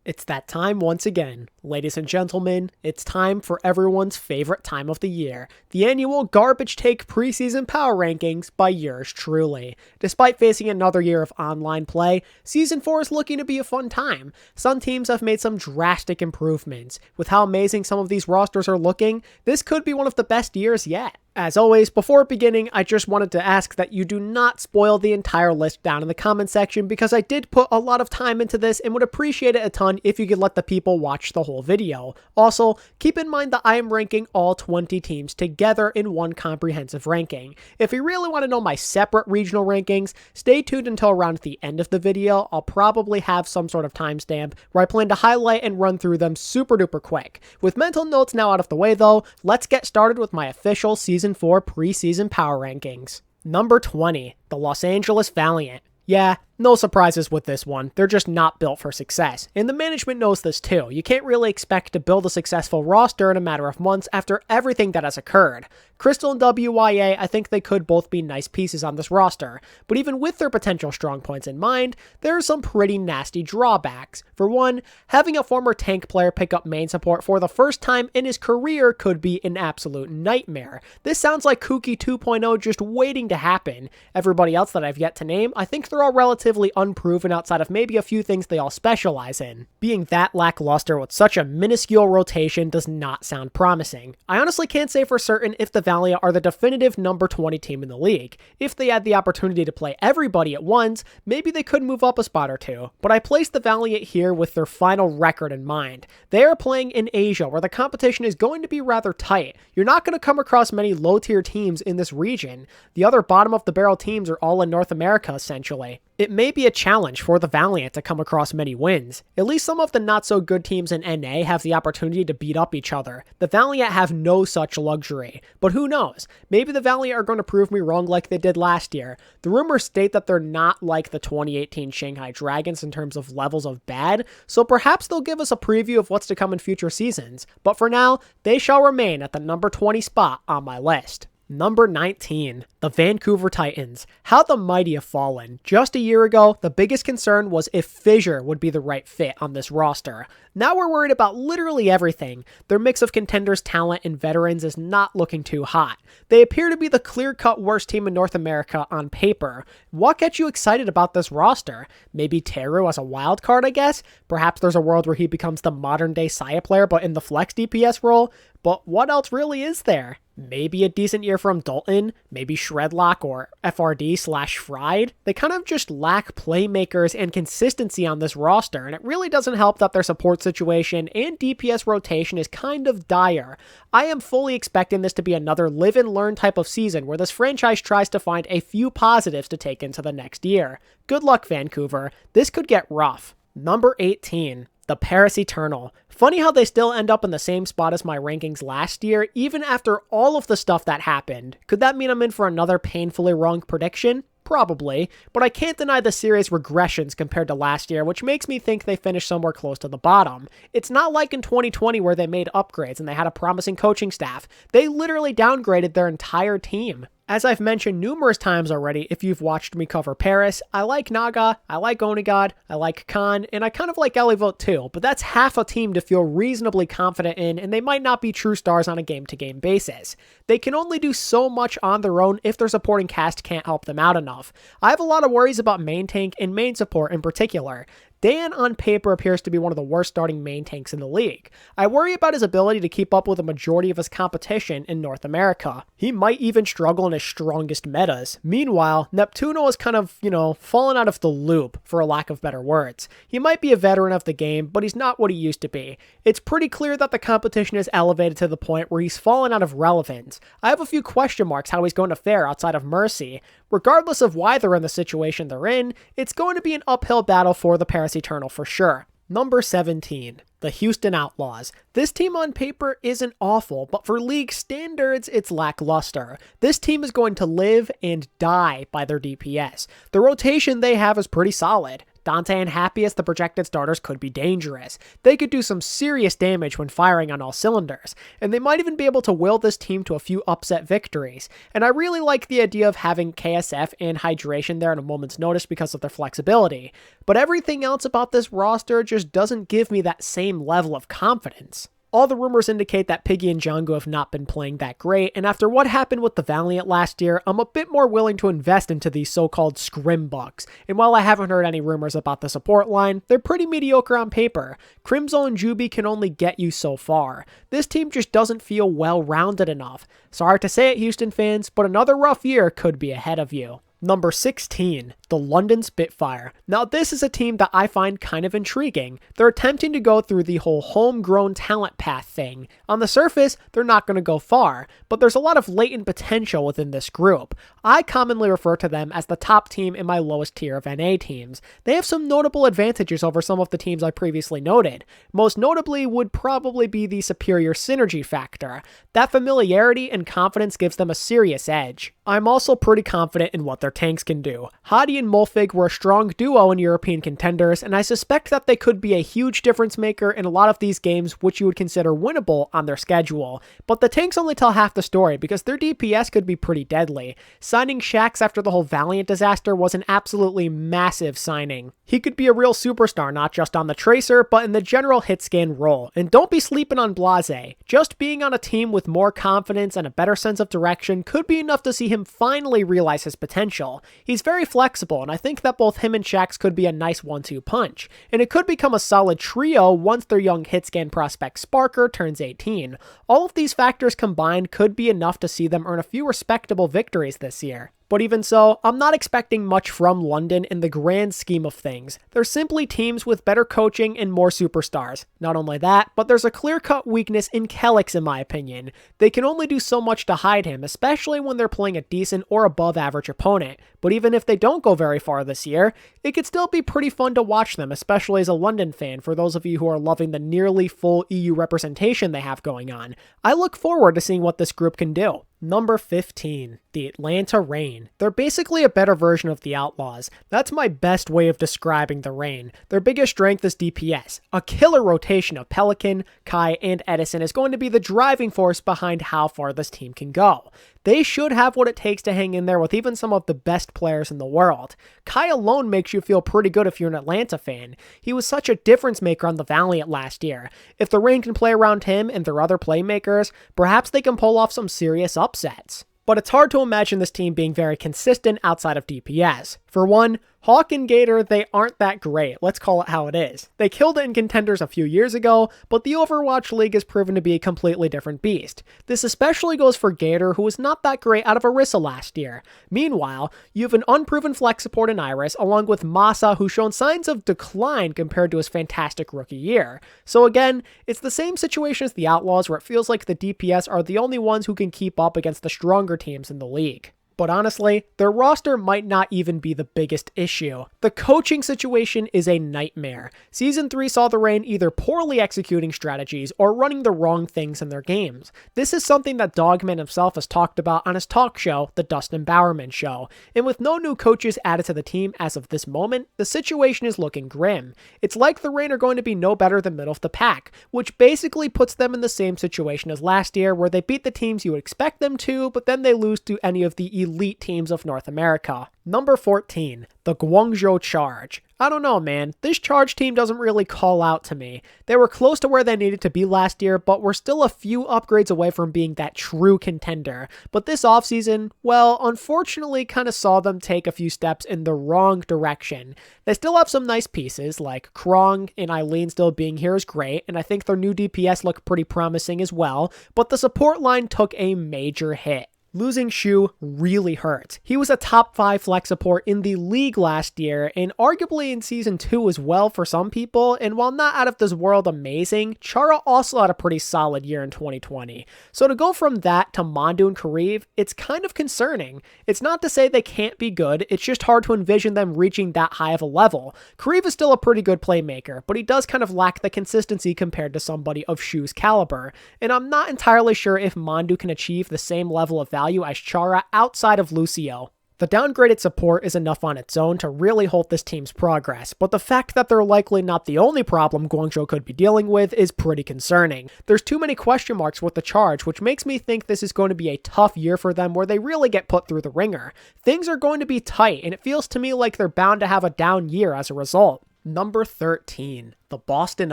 It's that time once again. Ladies and gentlemen, it's time for everyone's favorite time of the year, the annual Garbage Take Preseason Power Rankings by yours truly. Despite facing another year of online play, Season 4 is looking to be a fun time. Some teams have made some drastic improvements. With how amazing some of these rosters are looking, this could be one of the best years yet. As always, before beginning, I just wanted to ask that you do not spoil the entire list down in the comment section because I did put a lot of time into this and would appreciate it a ton if you could let the people watch the whole video. Also, keep in mind that I am ranking all 20 teams together in one comprehensive ranking. If you really want to know my separate regional rankings, stay tuned until around the end of the video. I'll probably have some sort of timestamp where I plan to highlight and run through them super duper quick. With mental notes now out of the way though, let's get started with my official Season 4 preseason power rankings. Number 20, the Los Angeles Valiant. Yeah, no surprises with this one. They're just not built for success. And the management knows this too. You can't really expect to build a successful roster in a matter of months after everything that has occurred. Crystal and WYA, I think they could both be nice pieces on this roster. But even with their potential strong points in mind, there are some pretty nasty drawbacks. For one, having a former tank player pick up main support for the first time in his career could be an absolute nightmare. This sounds like Kooky 2.0 just waiting to happen. Everybody else that I've yet to name, I think they're all relatively unproven outside of maybe a few things they all specialize in. Being that lackluster with such a minuscule rotation does not sound promising. I honestly can't say for certain if the Valiant are the definitive number 20 team in the league. If they had the opportunity to play everybody at once, maybe they could move up a spot or two. But I place the Valiant here with their final record in mind. They are playing in Asia where the competition is going to be rather tight. You're not going to come across many low-tier teams in this region. The other bottom-of-the-barrel teams are all in North America essentially. It may be a challenge for the Valiant to come across many wins. At least some of the not-so-good teams in NA have the opportunity to beat up each other. The Valiant have no such luxury. But who knows? Maybe the Valiant are going to prove me wrong like they did last year. The rumors state that they're not like the 2018 Shanghai Dragons in terms of levels of bad, so perhaps they'll give us a preview of what's to come in future seasons. But for now, they shall remain at the number 20 spot on my list. Number 19, the Vancouver Titans. How the mighty have fallen. Just a year ago, the biggest concern was if Fissure would be the right fit on this roster. Now we're worried about literally everything. Their mix of contenders, talent, and veterans is not looking too hot. They appear to be the clear-cut worst team in North America on paper. What gets you excited about this roster? Maybe Teru as a wild card, I guess? Perhaps there's a world where he becomes the modern-day Saya player, but in the flex DPS role? But what else really is there? Maybe a decent year from Dalton, maybe Shredlock or FRD/Fried. They kind of just lack playmakers and consistency on this roster, and it really doesn't help that their support situation and DPS rotation is kind of dire. I am fully expecting this to be another live and learn type of season where this franchise tries to find a few positives to take into the next year. Good luck, Vancouver. This could get rough. Number 18. The Paris Eternal. Funny how they still end up in the same spot as my rankings last year, even after all of the stuff that happened. Could that mean I'm in for another painfully wrong prediction? Probably, but I can't deny the serious regressions compared to last year, which makes me think they finished somewhere close to the bottom. It's not like in 2020 where they made upgrades and they had a promising coaching staff. They literally downgraded their entire team. As I've mentioned numerous times already, if you've watched me cover Paris, I like Naga, I like Onigod, I like Khan, and I kind of like Elivote too, but that's half a team to feel reasonably confident in, and they might not be true stars on a game-to-game basis. They can only do so much on their own if their supporting cast can't help them out enough. I have a lot of worries about main tank and main support in particular. Dan on paper appears to be one of the worst starting main tanks in the league. I worry about his ability to keep up with a majority of his competition in North America. He might even struggle in his strongest metas. Meanwhile, Neptuno has kind of, fallen out of the loop, for a lack of better words. He might be a veteran of the game, but he's not what he used to be. It's pretty clear that the competition is elevated to the point where he's fallen out of relevance. I have a few question marks how he's going to fare outside of Mercy. Regardless of why they're in the situation they're in, it's going to be an uphill battle for the Paris Eternal for sure. Number 17, the Houston Outlaws. This team on paper isn't awful, but for league standards, it's lackluster. This team is going to live and die by their DPS. The rotation they have is pretty solid. Dante and Happy as the projected starters could be dangerous. They could do some serious damage when firing on all cylinders, and they might even be able to will this team to a few upset victories. And I really like the idea of having KSF and Hydration there at a moment's notice because of their flexibility. But everything else about this roster just doesn't give me that same level of confidence. All the rumors indicate that Piggy and Django have not been playing that great, and after what happened with the Valiant last year, I'm a bit more willing to invest into these so-called scrim bucks. And while I haven't heard any rumors about the support line, they're pretty mediocre on paper. Crimzo and Juby can only get you so far. This team just doesn't feel well-rounded enough. Sorry to say it, Houston fans, but another rough year could be ahead of you. Number 16, the London Spitfire. Now this is a team that I find kind of intriguing. They're attempting to go through the whole homegrown talent path thing. On the surface, they're not going to go far, but there's a lot of latent potential within this group. I commonly refer to them as the top team in my lowest tier of NA teams. They have some notable advantages over some of the teams I previously noted. Most notably would probably be the superior synergy factor. That familiarity and confidence gives them a serious edge. I'm also pretty confident in what their tanks can do. Hadi and Molfig were a strong duo in European contenders, and I suspect that they could be a huge difference maker in a lot of these games which you would consider winnable on their schedule. But the tanks only tell half the story because their DPS could be pretty deadly. Signing Shaxx after the whole Valiant disaster was an absolutely massive signing. He could be a real superstar not just on the Tracer, but in the general hit scan role. And don't be sleeping on Blase. Just being on a team with more confidence and a better sense of direction could be enough to see him finally realize his potential. He's very flexible, and I think that both him and Shaxx could be a nice 1-2 punch, and it could become a solid trio once their young hitscan prospect Sparker turns 18. All of these factors combined could be enough to see them earn a few respectable victories this year. But even so, I'm not expecting much from London in the grand scheme of things. They're simply teams with better coaching and more superstars. Not only that, but there's a clear-cut weakness in Kelix in my opinion. They can only do so much to hide him, especially when they're playing a decent or above average opponent. But even if they don't go very far this year, it could still be pretty fun to watch them, especially as a London fan for those of you who are loving the nearly full EU representation they have going on. I look forward to seeing what this group can do. Number 15, the Atlanta Reign. They're basically a better version of the Outlaws. That's my best way of describing the Reign. Their biggest strength is DPS. A killer rotation of Pelican, Kai, and Edison is going to be the driving force behind how far this team can go. They should have what it takes to hang in there with even some of the best players in the world. Kai alone makes you feel pretty good if you're an Atlanta fan. He was such a difference maker on the Valiant last year. If the Reign can play around him and their other playmakers, perhaps they can pull off some serious upsets. But it's hard to imagine this team being very consistent outside of DPS. For one, Hawk and Gator, they aren't that great. Let's call it how it is. They killed it in contenders a few years ago, but the Overwatch League has proven to be a completely different beast. This especially goes for Gator, who was not that great out of Orisa last year. Meanwhile, you have an unproven flex support in Iris, along with Masa, who's shown signs of decline compared to his fantastic rookie year. So again, it's the same situation as the Outlaws, where it feels like the DPS are the only ones who can keep up against the stronger teams in the league. But honestly, their roster might not even be the biggest issue. The coaching situation is a nightmare. Season 3 saw the Reign either poorly executing strategies or running the wrong things in their games. This is something that Dogman himself has talked about on his talk show, The Dustin Bowerman Show. And with no new coaches added to the team as of this moment, the situation is looking grim. It's like the Reign are going to be no better than middle of the pack, which basically puts them in the same situation as last year, where they beat the teams you would expect them to, but then they lose to any of the elite teams of North America. Number 14, the Guangzhou Charge. I don't know, man. This Charge team doesn't really call out to me. They were close to where they needed to be last year, but we're still a few upgrades away from being that true contender. But this offseason, well, unfortunately kind of saw them take a few steps in the wrong direction. They still have some nice pieces, like Krong and Eileen still being here is great, and I think their new DPS look pretty promising as well, but the support line took a major hit. Losing Shu really hurt. He was a top 5 flex support in the league last year, and arguably in Season 2 as well for some people, and while not out of this world amazing, Chara also had a pretty solid year in 2020. So to go from that to Mondu and Kariv, it's kind of concerning. It's not to say they can't be good, it's just hard to envision them reaching that high of a level. Kariv is still a pretty good playmaker, but he does kind of lack the consistency compared to somebody of Shu's caliber, and I'm not entirely sure if Mondu can achieve the same level of value as Chara outside of Lucio. The downgraded support is enough on its own to really halt this team's progress, but the fact that they're likely not the only problem Guangzhou could be dealing with is pretty concerning. There's too many question marks with the charge, which makes me think this is going to be a tough year for them where they really get put through the ringer. Things are going to be tight, and it feels to me like they're bound to have a down year as a result. Number 13, the Boston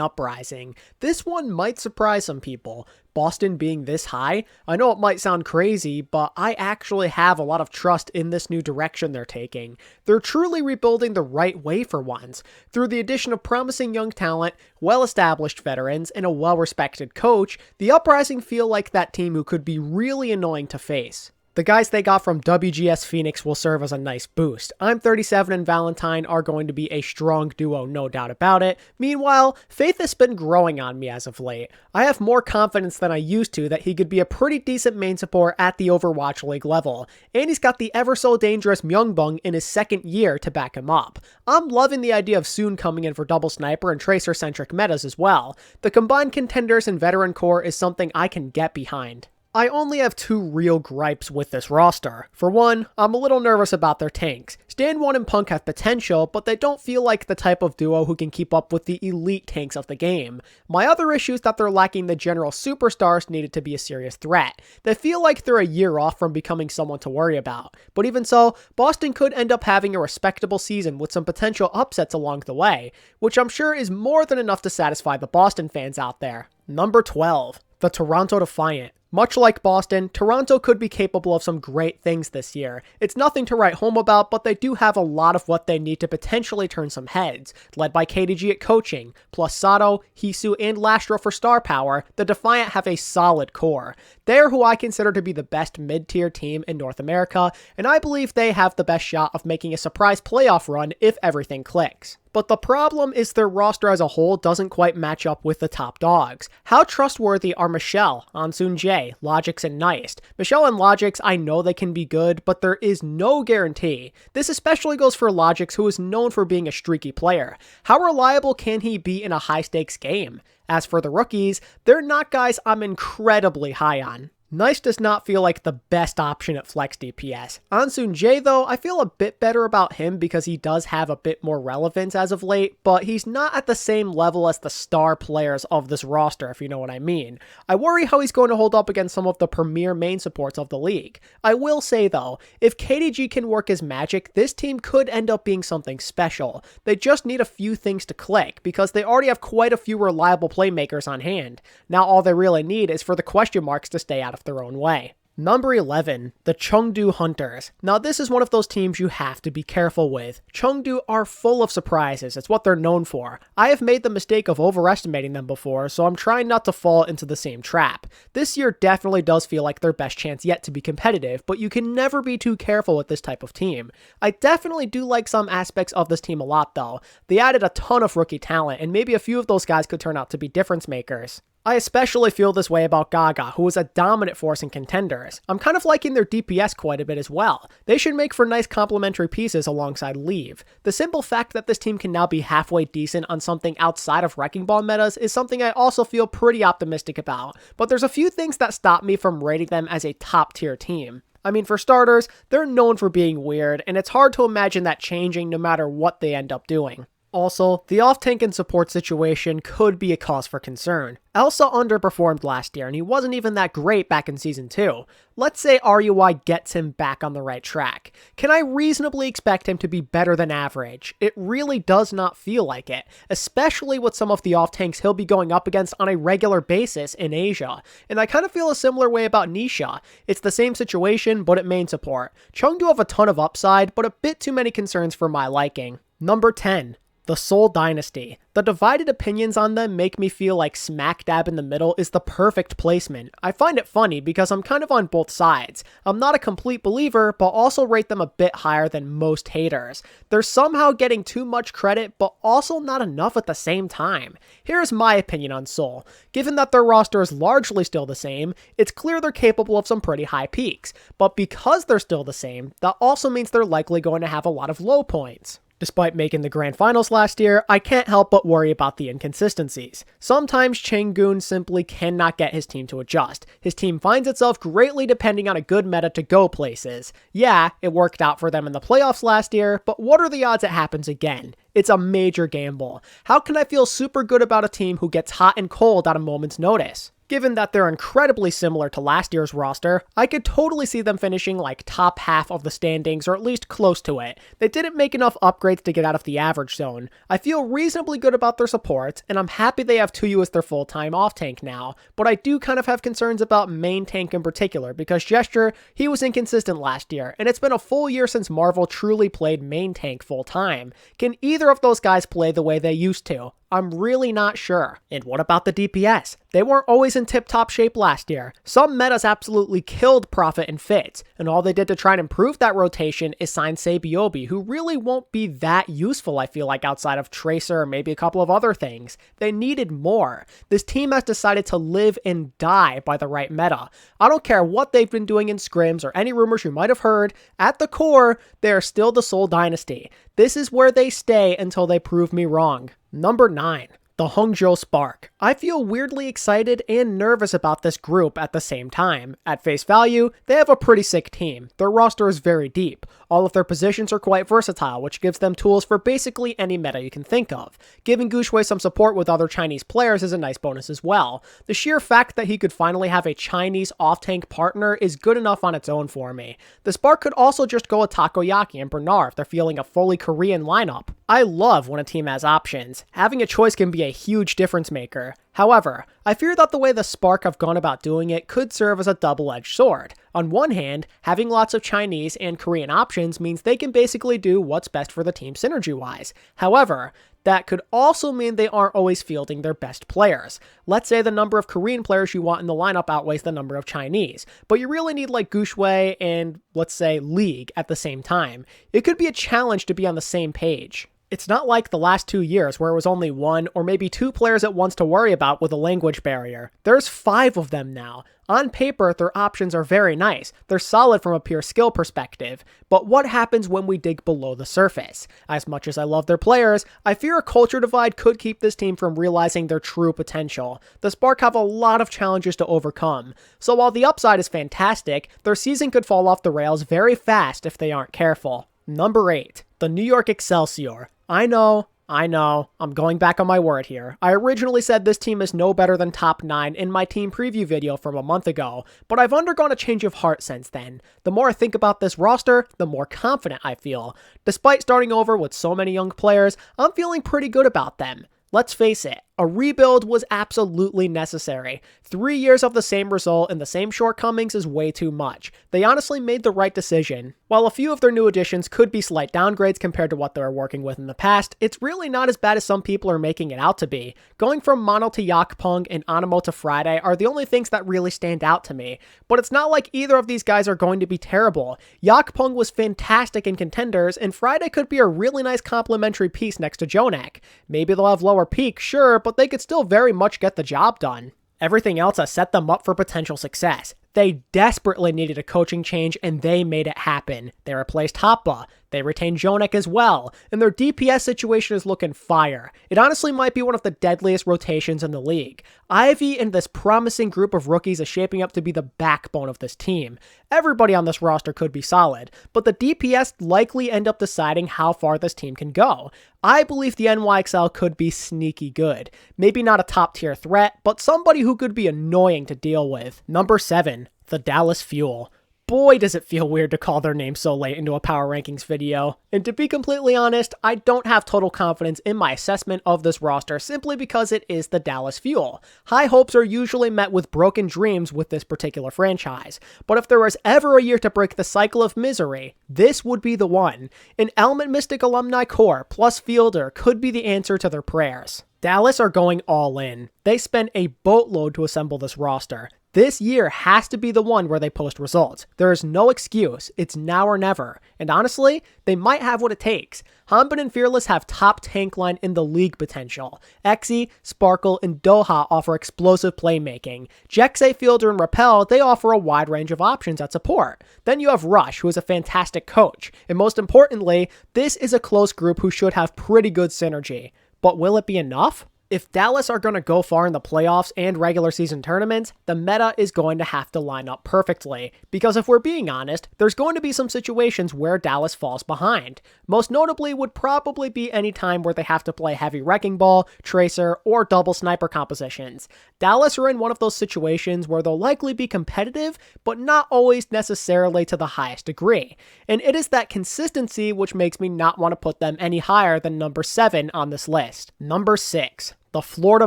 Uprising. This one might surprise some people. Boston being this high? I know it might sound crazy, but I actually have a lot of trust in this new direction they're taking. They're truly rebuilding the right way for once. Through the addition of promising young talent, well-established veterans, and a well-respected coach, the Uprising feel like that team who could be really annoying to face. The guys they got from WGS Phoenix will serve as a nice boost. I'm 37 and Valentine are going to be a strong duo, no doubt about it. Meanwhile, Faith has been growing on me as of late. I have more confidence than I used to that he could be a pretty decent main support at the Overwatch League level. And he's got the ever so dangerous Myungbong in his second year to back him up. I'm loving the idea of Soon coming in for double sniper and tracer-centric metas as well. The combined contenders and veteran core is something I can get behind. I only have two real gripes with this roster. For one, I'm a little nervous about their tanks. Stan1 and Punk have potential, but they don't feel like the type of duo who can keep up with the elite tanks of the game. My other issue is that they're lacking the general superstars needed to be a serious threat. They feel like they're a year off from becoming someone to worry about. But even so, Boston could end up having a respectable season with some potential upsets along the way, which I'm sure is more than enough to satisfy the Boston fans out there. Number 12, the Toronto Defiant. Much like Boston, Toronto could be capable of some great things this year. It's nothing to write home about, but they do have a lot of what they need to potentially turn some heads. Led by KDG at coaching, plus Sato, Hisu, and Lastro for star power, the Defiant have a solid core. They're who I consider to be the best mid-tier team in North America, and I believe they have the best shot of making a surprise playoff run if everything clicks. But the problem is their roster as a whole doesn't quite match up with the top dogs. How trustworthy are Michelle, Ansun J, Logix, and Neist? Michelle and Logix, I know they can be good, but there is no guarantee. This especially goes for Logix, who is known for being a streaky player. How reliable can he be in a high-stakes game? As for the rookies, they're not guys I'm incredibly high on. Neist does not feel like the best option at flex DPS. Ansun J though, I feel a bit better about him because he does have a bit more relevance as of late, but he's not at the same level as the star players of this roster, if you know what I mean. I worry how he's going to hold up against some of the premier main supports of the league. I will say though, if KDG can work his magic, this team could end up being something special. They just need a few things to click, because they already have quite a few reliable playmakers on hand. Now all they really need is for the question marks to stay out of their own way. Number 11, the Chengdu Hunters. Now this is one of those teams you have to be careful with. Chengdu are full of surprises, it's what they're known for. I have made the mistake of overestimating them before, so I'm trying not to fall into the same trap. This year definitely does feel like their best chance yet to be competitive, but you can never be too careful with this type of team. I definitely do like some aspects of this team a lot though. They added a ton of rookie talent, and maybe a few of those guys could turn out to be difference makers. I especially feel this way about Gaga, who is a dominant force in contenders. I'm kind of liking their DPS quite a bit as well. They should make for nice complementary pieces alongside Leave. The simple fact that this team can now be halfway decent on something outside of Wrecking Ball metas is something I also feel pretty optimistic about, but there's a few things that stop me from rating them as a top tier team. I mean, for starters, they're known for being weird, and it's hard to imagine that changing no matter what they end up doing. Also, the off-tank and support situation could be a cause for concern. Elsa underperformed last year, and he wasn't even that great back in Season 2. Let's say RUI gets him back on the right track. Can I reasonably expect him to be better than average? It really does not feel like it, especially with some of the off-tanks he'll be going up against on a regular basis in Asia. And I kind of feel a similar way about Nisha. It's the same situation, but at main support. Chengdu have a ton of upside, but a bit too many concerns for my liking. Number 10. The Seoul Dynasty. The divided opinions on them make me feel like smack dab in the middle is the perfect placement. I find it funny because I'm kind of on both sides. I'm not a complete believer, but also rate them a bit higher than most haters. They're somehow getting too much credit, but also not enough at the same time. Here's my opinion on Seoul. Given that their roster is largely still the same, it's clear they're capable of some pretty high peaks. But because they're still the same, that also means they're likely going to have a lot of low points. Despite making the grand finals last year, I can't help but worry about the inconsistencies. Sometimes Chengun simply cannot get his team to adjust. His team finds itself greatly depending on a good meta to go places. Yeah, it worked out for them in the playoffs last year, but what are the odds it happens again? It's a major gamble. How can I feel super good about a team who gets hot and cold at a moment's notice? Given that they're incredibly similar to last year's roster, I could totally see them finishing like top half of the standings or at least close to it. They didn't make enough upgrades to get out of the average zone. I feel reasonably good about their support, and I'm happy they have Tuyu as their full-time off-tank now, but I do kind of have concerns about main tank in particular because Gesture, he was inconsistent last year, and it's been a full year since Marvel truly played main tank full-time. Can either of those guys play the way they used to? I'm really not sure. And what about the DPS? They weren't always in tip-top shape last year. Some metas absolutely killed Prophet and Fitz, and all they did to try and improve that rotation is sign Sabiobi, who really won't be that useful, I feel like, outside of Tracer or maybe a couple of other things. They needed more. This team has decided to live and die by the right meta. I don't care what they've been doing in scrims or any rumors you might have heard, at the core, they are still the Seoul Dynasty. This is where they stay until they prove me wrong. Number 9. The Hangzhou Spark. I feel weirdly excited and nervous about this group at the same time. At face value, they have a pretty sick team. Their roster is very deep. All of their positions are quite versatile, which gives them tools for basically any meta you can think of. Giving Guxue some support with other Chinese players is a nice bonus as well. The sheer fact that he could finally have a Chinese off-tank partner is good enough on its own for me. The Spark could also just go with Takoyaki and Bernard if they're feeling a fully Korean lineup. I love when a team has options. Having a choice can be a huge difference maker. However, I fear that the way the Spark have gone about doing it could serve as a double-edged sword. On one hand, having lots of Chinese and Korean options means they can basically do what's best for the team synergy-wise. However, that could also mean they aren't always fielding their best players. Let's say the number of Korean players you want in the lineup outweighs the number of Chinese, but you really need like Guxue and, let's say, League at the same time. It could be a challenge to be on the same page. It's not like the last 2 years where it was only 1 or maybe 2 players at once to worry about with a language barrier. There's 5 of them now. On paper, their options are very nice. They're solid from a pure skill perspective. But what happens when we dig below the surface? As much as I love their players, I fear a culture divide could keep this team from realizing their true potential. The Spark have a lot of challenges to overcome. So while the upside is fantastic, their season could fall off the rails very fast if they aren't careful. Number 8. The New York Excelsior. I know, I'm going back on my word here. I originally said this team is no better than top 9 in my team preview video from a month ago, but I've undergone a change of heart since then. The more I think about this roster, the more confident I feel. Despite starting over with so many young players, I'm feeling pretty good about them. Let's face it, a rebuild was absolutely necessary. 3 years of the same result and the same shortcomings is way too much. They honestly made the right decision. While a few of their new additions could be slight downgrades compared to what they were working with in the past, it's really not as bad as some people are making it out to be. Going from Mono to Yakpung and Animo to Friday are the only things that really stand out to me. But it's not like either of these guys are going to be terrible. Yakpung was fantastic in contenders, and Friday could be a really nice complementary piece next to Jonak. Maybe they'll have lower peak, sure, but they could still very much get the job done. Everything else has set them up for potential success. They desperately needed a coaching change, and they made it happen. They replaced Happa. They retained Jonak as well, and their DPS situation is looking fire. It honestly might be one of the deadliest rotations in the league. Ivy and this promising group of rookies is shaping up to be the backbone of this team. Everybody on this roster could be solid, but the DPS likely end up deciding how far this team can go. I believe the NYXL could be sneaky good. Maybe not a top tier threat, but somebody who could be annoying to deal with. Number 7. The Dallas Fuel. Boy, does it feel weird to call their name so late into a power rankings video. And to be completely honest, I don't have total confidence in my assessment of this roster simply because it is the Dallas Fuel. High hopes are usually met with broken dreams with this particular franchise. But if there was ever a year to break the cycle of misery, this would be the one. An Element Mystic alumni core plus Fielder could be the answer to their prayers. Dallas are going all in. They spent a boatload to assemble this roster. This year has to be the one where they post results. There is no excuse. It's now or never. And honestly, they might have what it takes. Hanbin and Fearless have top tank line in the league potential. Exy, Sparkle, and Doha offer explosive playmaking. Jexay, Fielder, and Rappel, they offer a wide range of options at support. Then you have Rush, who is a fantastic coach. And most importantly, this is a close group who should have pretty good synergy. But will it be enough? If Dallas are going to go far in the playoffs and regular season tournaments, the meta is going to have to line up perfectly. Because if we're being honest, there's going to be some situations where Dallas falls behind. Most notably would probably be any time where they have to play heavy wrecking ball, tracer, or double sniper compositions. Dallas are in one of those situations where they'll likely be competitive, but not always necessarily to the highest degree. And it is that consistency which makes me not want to put them any higher than number 7 on this list. Number 6. The Florida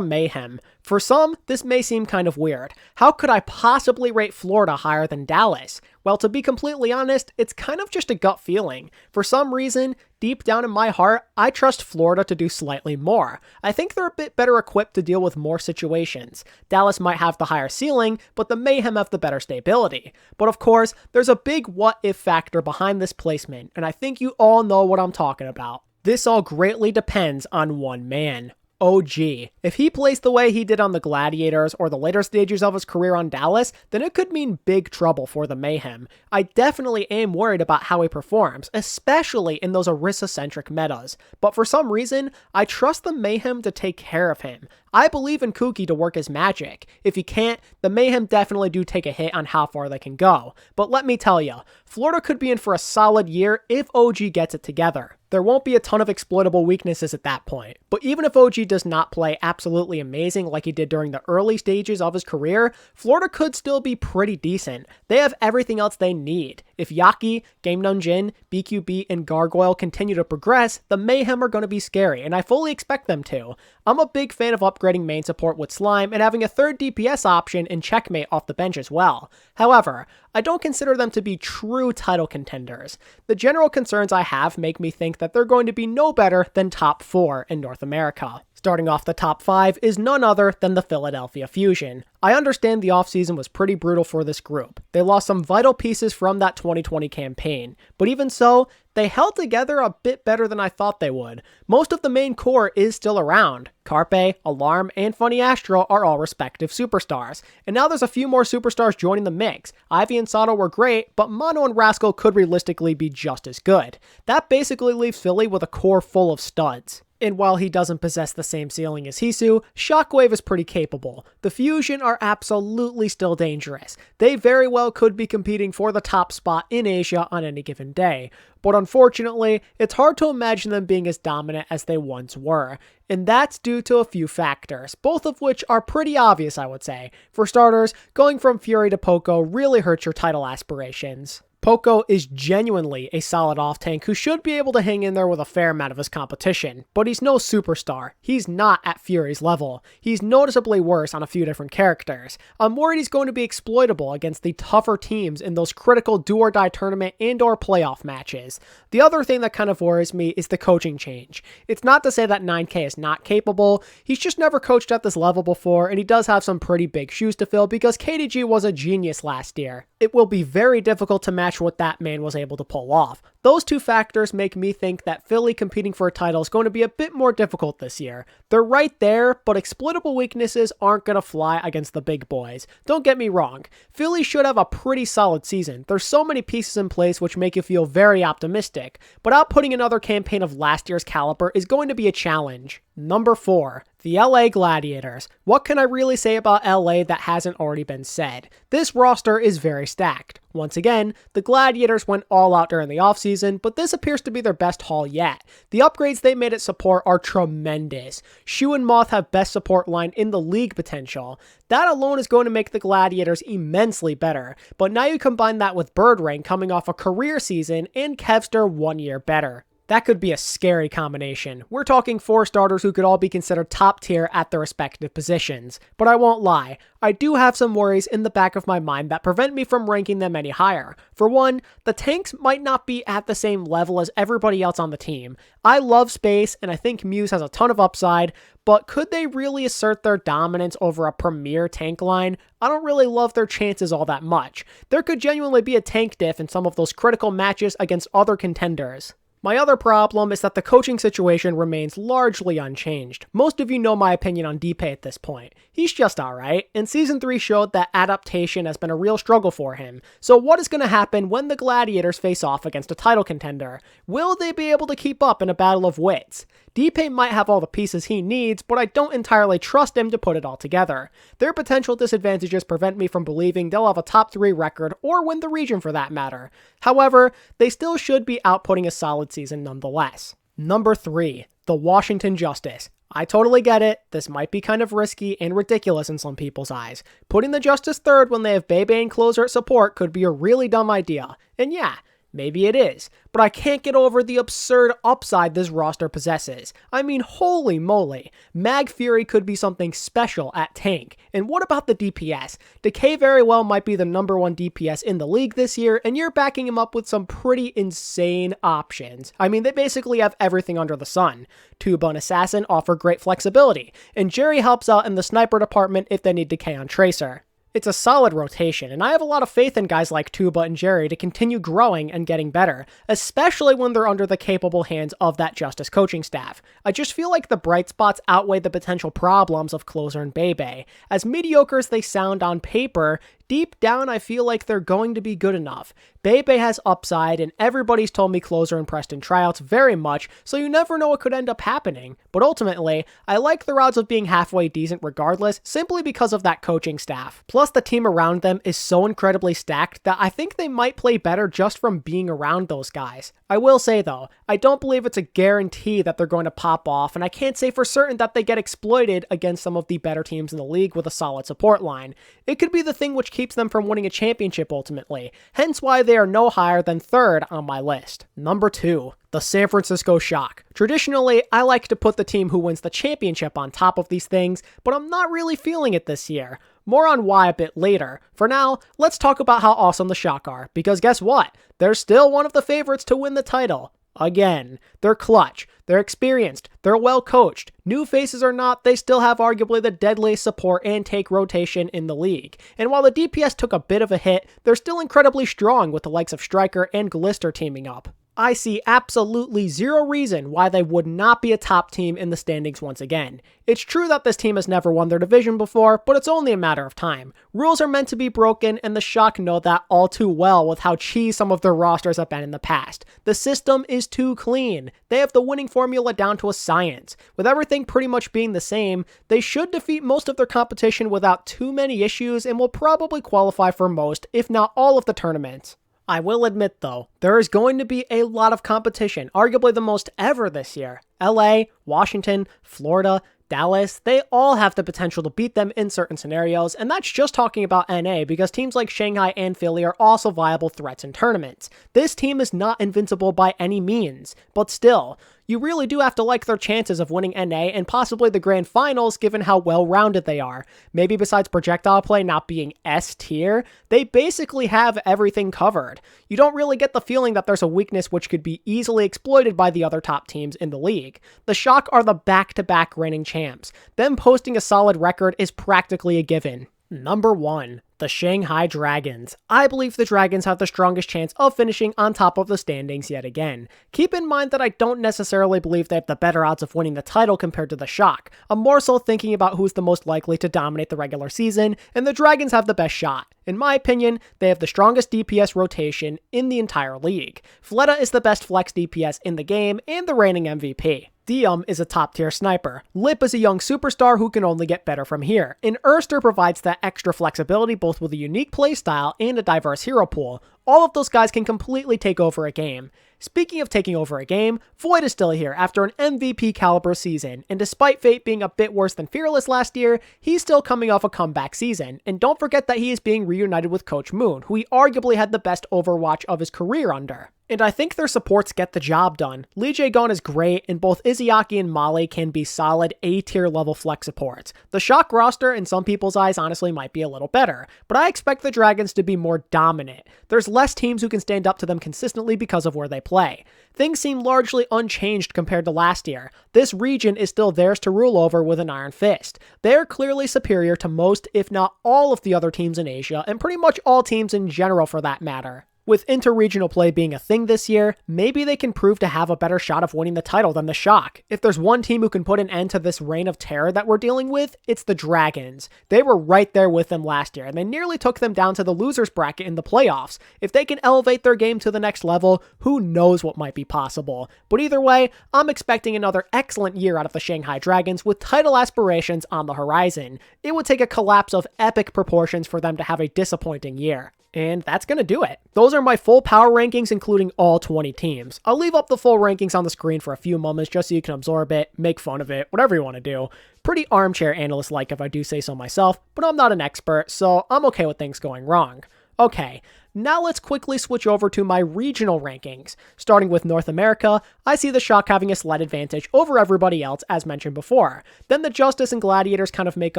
Mayhem. For some, this may seem kind of weird. How could I possibly rate Florida higher than Dallas? Well, to be completely honest, it's kind of just a gut feeling. For some reason, deep down in my heart, I trust Florida to do slightly more. I think they're a bit better equipped to deal with more situations. Dallas might have the higher ceiling, but the Mayhem have the better stability. But of course, there's a big what-if factor behind this placement, and I think you all know what I'm talking about. This all greatly depends on one man. OG. If he plays the way he did on the Gladiators or the later stages of his career on Dallas, then it could mean big trouble for the Mayhem. I definitely am worried about how he performs, especially in those Orisa-centric metas. But for some reason, I trust the Mayhem to take care of him. I believe in Kuki to work his magic. If he can't, the Mayhem definitely do take a hit on how far they can go. But let me tell you, Florida could be in for a solid year if OG gets it together. There won't be a ton of exploitable weaknesses at that point. But even if OG does not play absolutely amazing like he did during the early stages of his career, Florida could still be pretty decent. They have everything else they need. If Yaki, Game Nunjin, BQB, and Gargoyle continue to progress, the Mayhem are going to be scary, and I fully expect them to. I'm a big fan of upgrading main support with Slime and having a third DPS option and Checkmate off the bench as well. However, I don't consider them to be true title contenders. The general concerns I have make me think that they're going to be no better than top 4 in North America. Starting off the top 5 is none other than the Philadelphia Fusion. I understand the offseason was pretty brutal for this group. They lost some vital pieces from that 2020 campaign, but even so, they held together a bit better than I thought they would. Most of the main core is still around. Carpe, Alarm, and Funny Astro are all respective superstars. And now there's a few more superstars joining the mix. Ivy and Sato were great, but Mono and Rascal could realistically be just as good. That basically leaves Philly with a core full of studs. And while he doesn't possess the same ceiling as Hisu, Shockwave is pretty capable. The Fusion are absolutely still dangerous. They very well could be competing for the top spot in Asia on any given day. But unfortunately, it's hard to imagine them being as dominant as they once were. And that's due to a few factors, both of which are pretty obvious, I would say. For starters, going from Fury to Poco really hurts your title aspirations. Poco is genuinely a solid off-tank who should be able to hang in there with a fair amount of his competition, but he's no superstar. He's not at Fury's level. He's noticeably worse on a few different characters. I'm worried he's going to be exploitable against the tougher teams in those critical do-or-die tournament and/or playoff matches. The other thing that kind of worries me is the coaching change. It's not to say that 9K is not capable, he's just never coached at this level before, and he does have some pretty big shoes to fill because KDG was a genius last year. It will be very difficult to match what that man was able to pull off. Those two factors make me think that Philly competing for a title is going to be a bit more difficult this year. They're right there, but exploitable weaknesses aren't going to fly against the big boys. Don't get me wrong, Philly should have a pretty solid season. There's so many pieces in place which make you feel very optimistic, but outputting another campaign of last year's caliber is going to be a challenge. Number 4. The LA Gladiators. What can I really say about LA that hasn't already been said? This roster is very stacked. Once again, the Gladiators went all out during the offseason, but this appears to be their best haul yet. The upgrades they made at support are tremendous. Shu and Moth have best support line in the league potential. That alone is going to make the Gladiators immensely better, but now you combine that with Birdring coming off a career season and Kevster 1 year better. That could be a scary combination. We're talking 4 starters who could all be considered top tier at their respective positions. But I won't lie, I do have some worries in the back of my mind that prevent me from ranking them any higher. For one, the tanks might not be at the same level as everybody else on the team. I love Space, and I think Muse has a ton of upside, but could they really assert their dominance over a premier tank line? I don't really love their chances all that much. There could genuinely be a tank diff in some of those critical matches against other contenders. My other problem is that the coaching situation remains largely unchanged. Most of you know my opinion on DP at this point. He's just alright, and Season 3 showed that adaptation has been a real struggle for him. So what is going to happen when the Gladiators face off against a title contender? Will they be able to keep up in a battle of wits? DP might have all the pieces he needs, but I don't entirely trust him to put it all together. Their potential disadvantages prevent me from believing they'll have a top 3 record, or win the region for that matter. However, they still should be outputting a solid season nonetheless. Number 3, the Washington Justice. I totally get it, this might be kind of risky and ridiculous in some people's eyes. Putting the Justice third when they have Bebe and Closer at support could be a really dumb idea. And yeah, maybe it is, but I can't get over the absurd upside this roster possesses. I mean, holy moly, Mag Fury could be something special at tank. And what about the DPS? Decay very well might be the number 1 DPS in the league this year, and you're backing him up with some pretty insane options. I mean, they basically have everything under the sun. Tuba and Assassin offer great flexibility, and Jerry helps out in the sniper department if they need Decay on Tracer. It's a solid rotation, and I have a lot of faith in guys like Tuba and Jerry to continue growing and getting better, especially when they're under the capable hands of that Justice coaching staff. I just feel like the bright spots outweigh the potential problems of Closer and Bebe. As mediocre as they sound on paper, deep down I feel like they're going to be good enough. Bebe has upside, and everybody's told me Closer impressed in tryouts very much, so you never know what could end up happening. But ultimately, I like their odds of being halfway decent regardless, simply because of that coaching staff. Plus, the team around them is so incredibly stacked that I think they might play better just from being around those guys. I will say though, I don't believe it's a guarantee that they're going to pop off, and I can't say for certain that they get exploited against some of the better teams in the league with a solid support line. It could be the thing which keeps them from winning a championship ultimately, hence why they are no higher than 3rd on my list. Number 2, the San Francisco Shock. Traditionally, I like to put the team who wins the championship on top of these things, but I'm not really feeling it this year. More on why a bit later. For now, let's talk about how awesome the Shock are, because guess what? They're still one of the favorites to win the title. Again, they're clutch, they're experienced, they're well coached. New faces or not, they still have arguably the deadliest support and take rotation in the league. And while the DPS took a bit of a hit, they're still incredibly strong with the likes of Striker and Glister teaming up. I see absolutely zero reason why they would not be a top team in the standings once again. It's true that this team has never won their division before, but it's only a matter of time. Rules are meant to be broken, and the Shock know that all too well with how cheese some of their rosters have been in the past. The system is too clean. They have the winning formula down to a science. With everything pretty much being the same, they should defeat most of their competition without too many issues and will probably qualify for most, if not all of the tournaments. I will admit though, there is going to be a lot of competition, arguably the most ever this year. LA, Washington, Florida, Dallas, they all have the potential to beat them in certain scenarios, and that's just talking about NA because teams like Shanghai and Philly are also viable threats in tournaments. This team is not invincible by any means, but still, you really do have to like their chances of winning NA and possibly the grand finals given how well-rounded they are. Maybe besides projectile play not being S tier, they basically have everything covered. You don't really get the feeling that there's a weakness which could be easily exploited by the other top teams in the league. The Shock are the back-to-back reigning champs. Them posting a solid record is practically a given. Number 1. The Shanghai Dragons. I believe the Dragons have the strongest chance of finishing on top of the standings yet again. Keep in mind that I don't necessarily believe they have the better odds of winning the title compared to the Shock. I'm more so thinking about who's the most likely to dominate the regular season, and the Dragons have the best shot. In my opinion, they have the strongest DPS rotation in the entire league. Fleta is the best flex DPS in the game and the reigning MVP. Diem is a top-tier sniper. Lip is a young superstar who can only get better from here. And Erster provides that extra flexibility both with a unique playstyle and a diverse hero pool. All of those guys can completely take over a game. Speaking of taking over a game, Void is still here after an MVP caliber season, and despite Fate being a bit worse than Fearless last year, he's still coming off a comeback season. And don't forget that he is being reunited with Coach Moon, who he arguably had the best Overwatch of his career under. And I think their supports get the job done. Lee Jae-gun is great, and both Izayaki and Molly can be solid A-tier level flex supports. The Shock roster, in some people's eyes, honestly might be a little better, but I expect the Dragons to be more dominant. There's less teams who can stand up to them consistently because of where they play. Things seem largely unchanged compared to last year. This region is still theirs to rule over with an iron fist. They're clearly superior to most, if not all, of the other teams in Asia, and pretty much all teams in general for that matter. With inter-regional play being a thing this year, maybe they can prove to have a better shot of winning the title than the Shock. If there's one team who can put an end to this reign of terror that we're dealing with, it's the Dragons. They were right there with them last year, and they nearly took them down to the losers bracket in the playoffs. If they can elevate their game to the next level, who knows what might be possible. But either way, I'm expecting another excellent year out of the Shanghai Dragons with title aspirations on the horizon. It would take a collapse of epic proportions for them to have a disappointing year. And that's going to do it. Those are my full power rankings, including all 20 teams. I'll leave up the full rankings on the screen for a few moments just so you can absorb it, make fun of it, whatever you want to do. Pretty armchair analyst-like if I do say so myself, but I'm not an expert, so I'm okay with things going wrong. Okay, now let's quickly switch over to my regional rankings. Starting with North America, I see the Shock having a slight advantage over everybody else as mentioned before. Then the Justice and Gladiators kind of make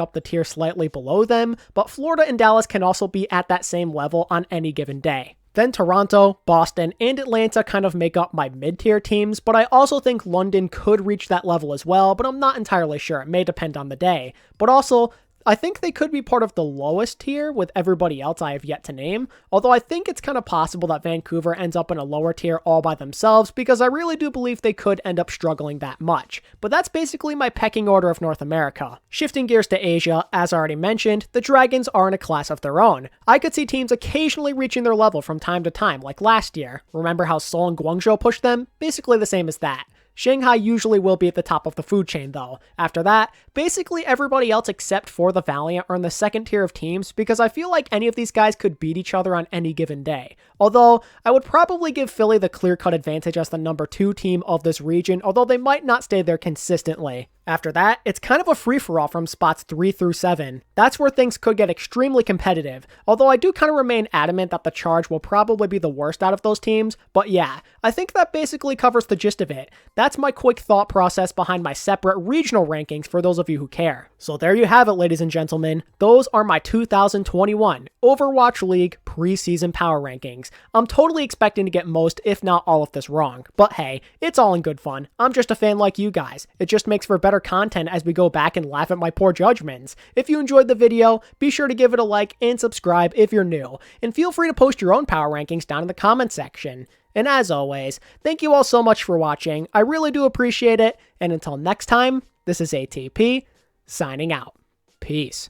up the tier slightly below them, but Florida and Dallas can also be at that same level on any given day. Then Toronto, Boston, and Atlanta kind of make up my mid-tier teams, but I also think London could reach that level as well, but I'm not entirely sure. It may depend on the day. But also, I think they could be part of the lowest tier with everybody else I have yet to name, although I think it's kind of possible that Vancouver ends up in a lower tier all by themselves because I really do believe they could end up struggling that much. But that's basically my pecking order of North America. Shifting gears to Asia, as already mentioned, the Dragons are in a class of their own. I could see teams occasionally reaching their level from time to time, like last year. Remember how Seoul and Guangzhou pushed them? Basically the same as that. Shanghai usually will be at the top of the food chain though. After that, basically everybody else except for the Valiant are in the second tier of teams because I feel like any of these guys could beat each other on any given day. Although, I would probably give Philly the clear-cut advantage as the number 2 team of this region, although they might not stay there consistently. After that, it's kind of a free-for-all from spots 3 through 7. That's where things could get extremely competitive, although I do kind of remain adamant that the Charge will probably be the worst out of those teams, but yeah, I think that basically covers the gist of it. That's my quick thought process behind my separate regional rankings for those of you who care. So there you have it, ladies and gentlemen. Those are my 2021 Overwatch League preseason power rankings. I'm totally expecting to get most, if not all of this wrong, but hey, it's all in good fun. I'm just a fan like you guys. It just makes for better content as we go back and laugh at my poor judgments. If you enjoyed the video, be sure to give it a like and subscribe if you're new, and feel free to post your own power rankings down in the comment section. And as always, thank you all so much for watching. I really do appreciate it, and until next time, this is ATP, signing out. Peace.